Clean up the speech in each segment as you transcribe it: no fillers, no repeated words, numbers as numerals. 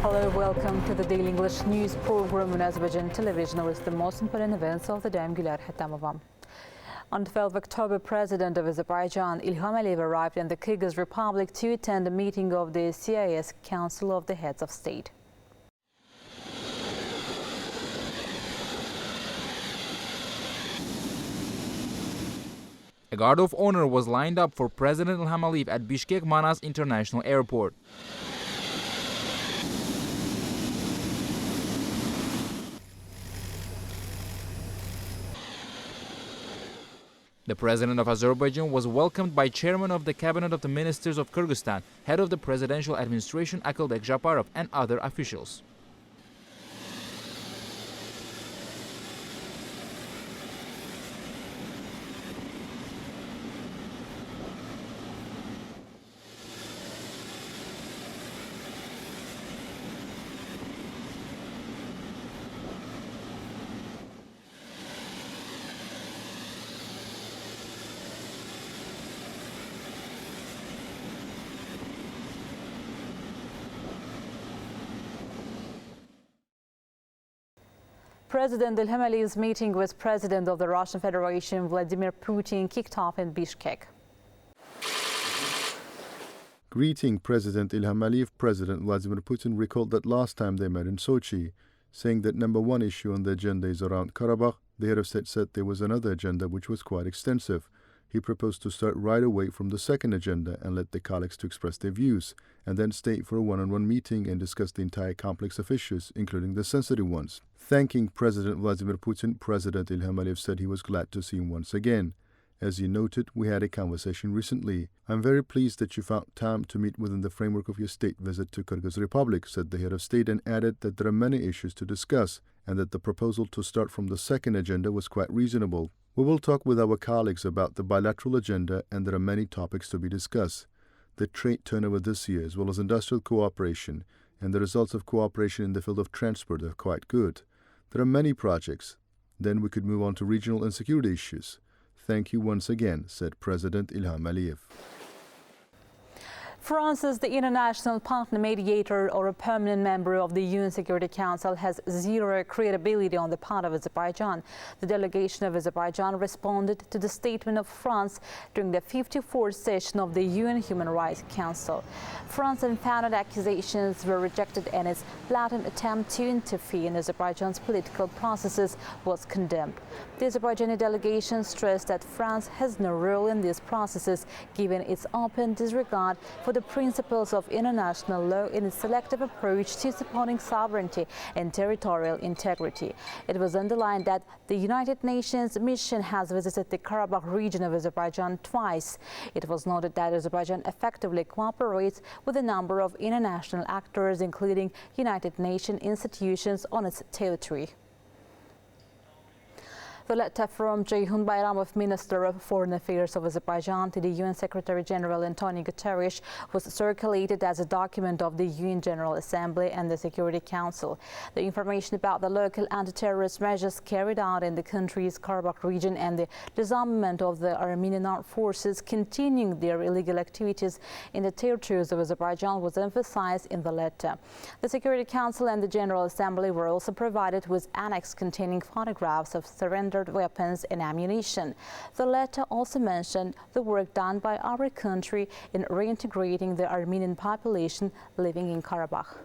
Hello, welcome to the Daily English News program on Azərbaycan Televiziya with the most important events of the day. I'm Gülər Həttamovam. On 12 October, President of Azerbaijan, İlham arrived in the Kyrgyz Republic to attend a meeting of the CIS Council of the Heads of State. A guard of honor was lined up for President İlham at Bishkek Manas International Airport. The President of Azerbaijan was welcomed by Chairman of the Cabinet of the Ministers of Kyrgyzstan, Head of the Presidential Administration Akılbek Japarov, and other officials. President İlham Aliyev's meeting with President of the Russian Federation, Vladimir Putin, kicked off in Bishkek. Greeting President İlham Aliyev, President Vladimir Putin recalled that last time they met in Sochi, saying that number one issue on the agenda is around Karabakh. The head of state said there was another agenda which was quite extensive. He proposed to start right away from the second agenda and let the colleagues to express their views, and then stay for a one-on-one meeting and discuss the entire complex of issues, including the sensitive ones. Thanking President Vladimir Putin, President İlham Aliyev said he was glad to see him once again. As he noted, we had a conversation recently. I'm very pleased that you found time to meet within the framework of your state visit to Kyrgyz Republic, said the head of state, and added that there are many issues to discuss and that the proposal to start from the second agenda was quite reasonable. We will talk with our colleagues about the bilateral agenda, and there are many topics to be discussed. The trade turnover this year, as well as industrial cooperation, and the results of cooperation in the field of transport are quite good. There are many projects. Then we could move on to regional and security issues. Thank you once again, said President İlham Aliyev. France, as the international partner mediator or a permanent member of the UN Security Council, has zero credibility on the part of Azerbaijan. The delegation of Azerbaijan responded to the statement of France during the 54th session of the UN Human Rights Council. France's unfounded accusations were rejected, and its blatant attempt to interfere in Azerbaijan's political processes was condemned. The Azerbaijani delegation stressed that France has no role in these processes, given its open disregard for the principles of international law in its selective approach to supporting sovereignty and territorial integrity. It was underlined that the United Nations mission has visited the Karabakh region of Azerbaijan twice. It was noted that Azerbaijan effectively cooperates with a number of international actors, including United Nations institutions on its territory. The letter from Ceyhun Bayramov, Minister of Foreign Affairs of Azerbaijan, to the UN Secretary General Antonio Guterres was circulated as a document of the UN General Assembly and the Security Council. The information about the local anti-terrorist measures carried out in the country's Karabakh region and the disarmament of the Armenian armed forces continuing their illegal activities in the territories of Azerbaijan was emphasized in the letter. The Security Council and the General Assembly were also provided with annex containing photographs of surrendered weapons and ammunition. The letter also mentioned the work done by our country in reintegrating the Armenian population living in Karabakh.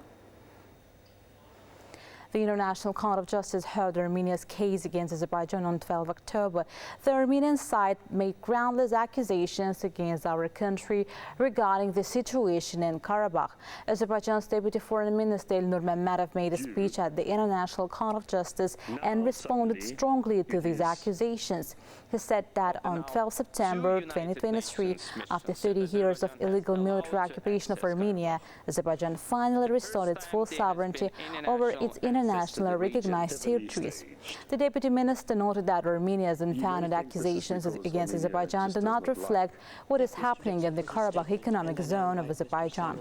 The International Court of Justice heard Armenia's case against Azerbaijan on 12 October. The Armenian side made groundless accusations against our country regarding the situation in Karabakh. Azerbaijan's Deputy Foreign Minister Rövşən Məmmədov made a speech at the International Court of Justice and responded strongly to these accusations. He said that on 12 September 2023, after 30 years of illegal military occupation of Armenia, Azerbaijan finally restored its full sovereignty over its internationally recognized territories. The Deputy Minister noted that Armenia's unfounded accusations against Azerbaijan do not reflect what is happening in the Karabakh Economic Zone of Azerbaijan.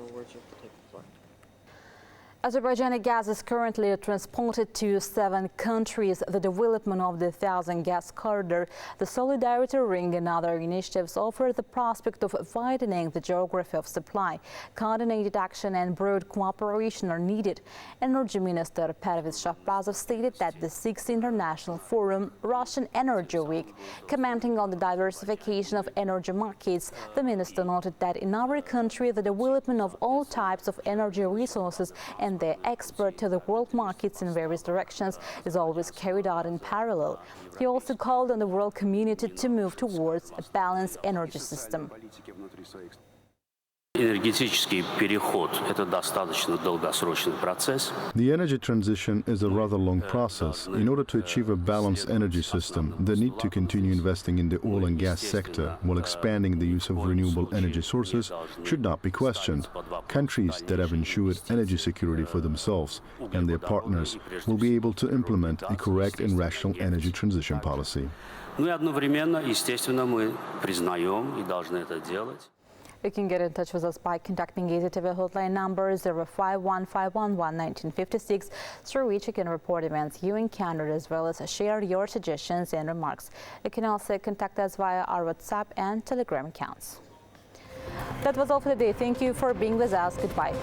Azerbaijani gas is currently transported to 7 countries. The development of the 1,000 gas corridor, the Solidarity Ring and other initiatives offer the prospect of widening the geography of supply. Coordinated action and broad cooperation are needed. Energy Minister Perviz Shahbazov stated that the 6th International Forum, Russian Energy Week, commenting on the diversification of energy markets, the minister noted that in our country the development of all types of energy resources and their export to the world markets in various directions is always carried out in parallel. He also called on the world community to move towards a balanced energy system. Энергетический переход – это достаточно долгосрочный процесс. The energy transition is a rather long process. In order to achieve a balanced energy system, the need to continue investing in the oil and gas sector while expanding the use of renewable energy sources should not be questioned. Countries that have ensured energy security for themselves and their partners will be able to implement a correct and rational energy transition policy. Ну и одновременно, естественно, мы признаем и должны это делать. You can get in touch with us by contacting AzTV hotline number 051511956, through which you can report events you encountered as well as share your suggestions and remarks. You can also contact us via our WhatsApp and Telegram accounts. That was all for today. Thank you for being with us. Goodbye.